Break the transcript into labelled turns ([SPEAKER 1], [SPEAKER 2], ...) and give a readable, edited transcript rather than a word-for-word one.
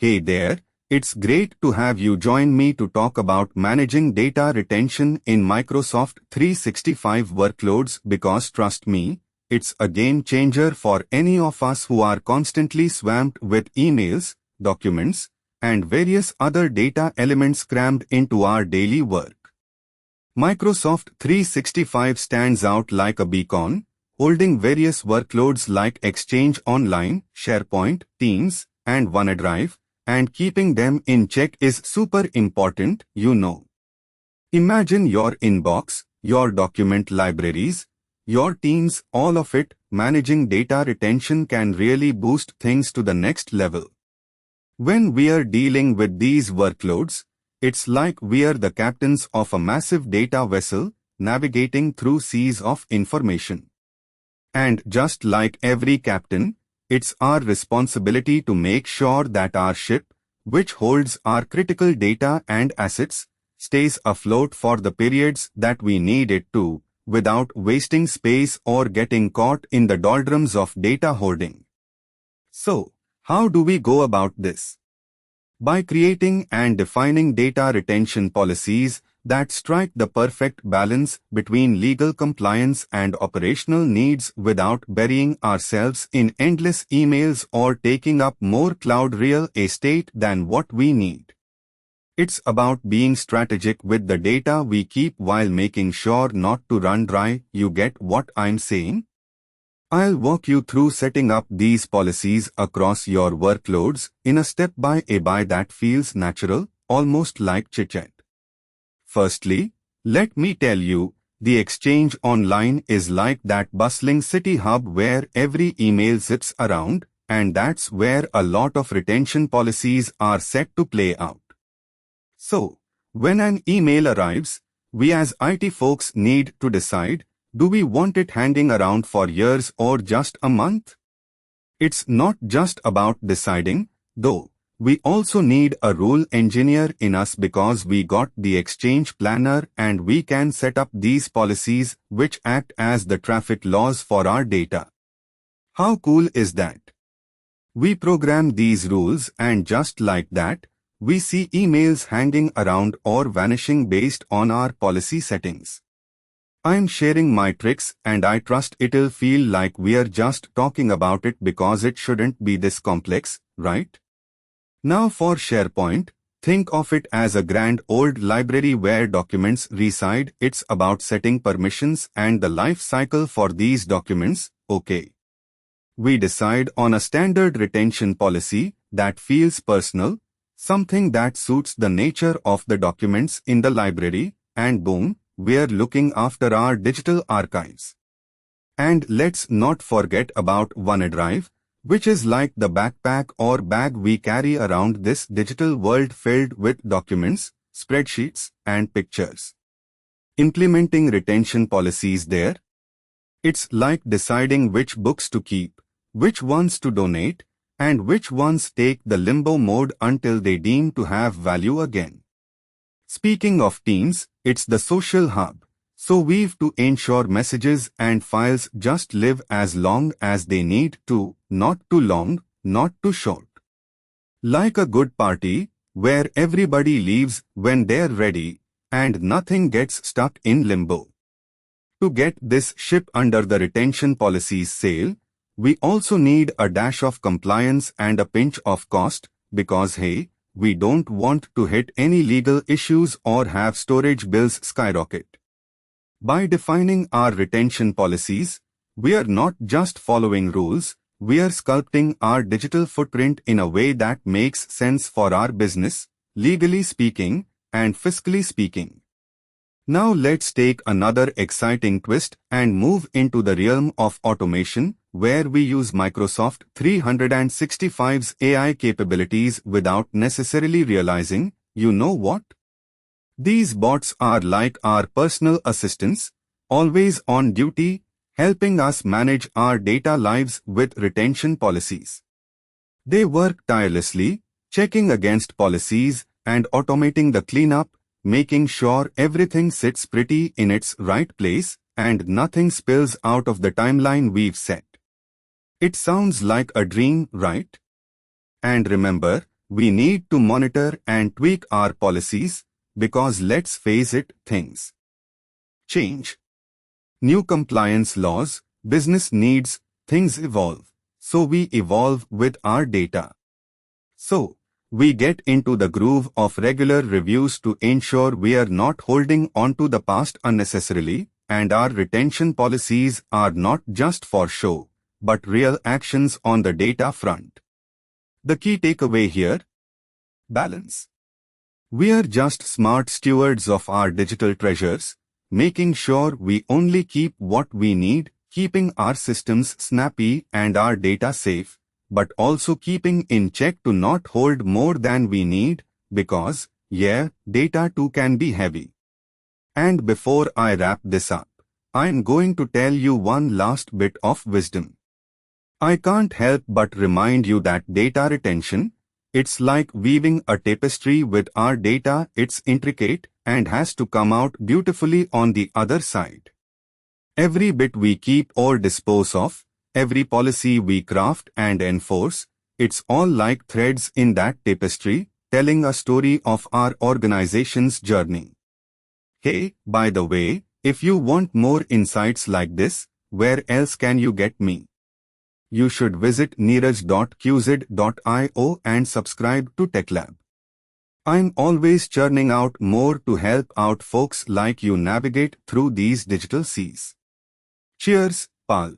[SPEAKER 1] Hey there, it's great to have you join me to talk about managing data retention in Microsoft 365 workloads because trust me, it's a game changer for any of us who are constantly swamped with emails, documents, and various other data elements crammed into our daily work. Microsoft 365 stands out like a beacon, holding various workloads like Exchange Online, SharePoint, Teams, and OneDrive, and keeping them in check is super important, you know. Imagine your inbox, your document libraries, your teams, all of it. Managing data retention can really boost things to the next level. When we are dealing with these workloads, it's like we are the captains of a massive data vessel, navigating through seas of information. And just like every captain, it's our responsibility to make sure that our ship, which holds our critical data and assets, stays afloat for the periods that we need it to, without wasting space or getting caught in the doldrums of data hoarding. So, how do we go about this? By creating and defining data retention policies that strike the perfect balance between legal compliance and operational needs without burying ourselves in endless emails or taking up more cloud real estate than what we need. It's about being strategic with the data we keep while making sure not to run dry. You get what I'm saying? I'll walk you through setting up these policies across your workloads in a step-by-step that feels natural, almost like chit-chat. Firstly, let me tell you, the Exchange Online is like that bustling city hub where every email zips around, and that's where a lot of retention policies are set to play out. So, when an email arrives, we as IT folks need to decide, do we want it hanging around for years or just a month? It's not just about deciding, though. We also need a rule engineer in us because we got the Exchange Planner and we can set up these policies which act as the traffic laws for our data. How cool is that? We program these rules and just like that, we see emails hanging around or vanishing based on our policy settings. I'm sharing my tricks and I trust it'll feel like we're just talking about it because it shouldn't be this complex, right? Now for SharePoint, think of it as a grand old library where documents reside. It's about setting permissions and the life cycle for these documents. Okay. We decide on a standard retention policy that feels personal, something that suits the nature of the documents in the library, and boom, we're looking after our digital archives. And let's not forget about OneDrive, which is like the backpack or bag we carry around this digital world filled with documents, spreadsheets, and pictures. Implementing retention policies there? It's like deciding which books to keep, which ones to donate, and which ones take the limbo mode until they deem to have value again. Speaking of Teams, it's the social hub. So we've to ensure messages and files just live as long as they need to, not too long, not too short. Like a good party, where everybody leaves when they're ready, and nothing gets stuck in limbo. To get this ship under the retention policies sail, we also need a dash of compliance and a pinch of cost, because hey, we don't want to hit any legal issues or have storage bills skyrocket. By defining our retention policies, we are not just following rules, we are sculpting our digital footprint in a way that makes sense for our business, legally speaking, and fiscally speaking. Now let's take another exciting twist and move into the realm of automation, where we use Microsoft 365's AI capabilities without necessarily realizing, you know what? These bots are like our personal assistants, always on duty, helping us manage our data lives with retention policies. They work tirelessly, checking against policies and automating the cleanup, making sure everything sits pretty in its right place and nothing spills out of the timeline we've set. It sounds like a dream, right? And remember, we need to monitor and tweak our policies, because let's face it, things change. New compliance laws, business needs, things evolve. So we evolve with our data. So, we get into the groove of regular reviews to ensure we are not holding on to the past unnecessarily, and our retention policies are not just for show, but real actions on the data front. The key takeaway here? Balance. We are just smart stewards of our digital treasures, making sure we only keep what we need, keeping our systems snappy and our data safe, but also keeping in check to not hold more than we need, because, yeah, data too can be heavy. And before I wrap this up, I'm going to tell you one last bit of wisdom. I can't help but remind you that data retention, it's like weaving a tapestry with our data. It's intricate and has to come out beautifully on the other side. Every bit we keep or dispose of, every policy we craft and enforce, it's all like threads in that tapestry, telling a story of our organization's journey. Hey, by the way, if you want more insights like this, where else can you get me? You should visit neeraj.qz.io and subscribe to TechLab. I'm always churning out more to help out folks like you navigate through these digital seas. Cheers, pal.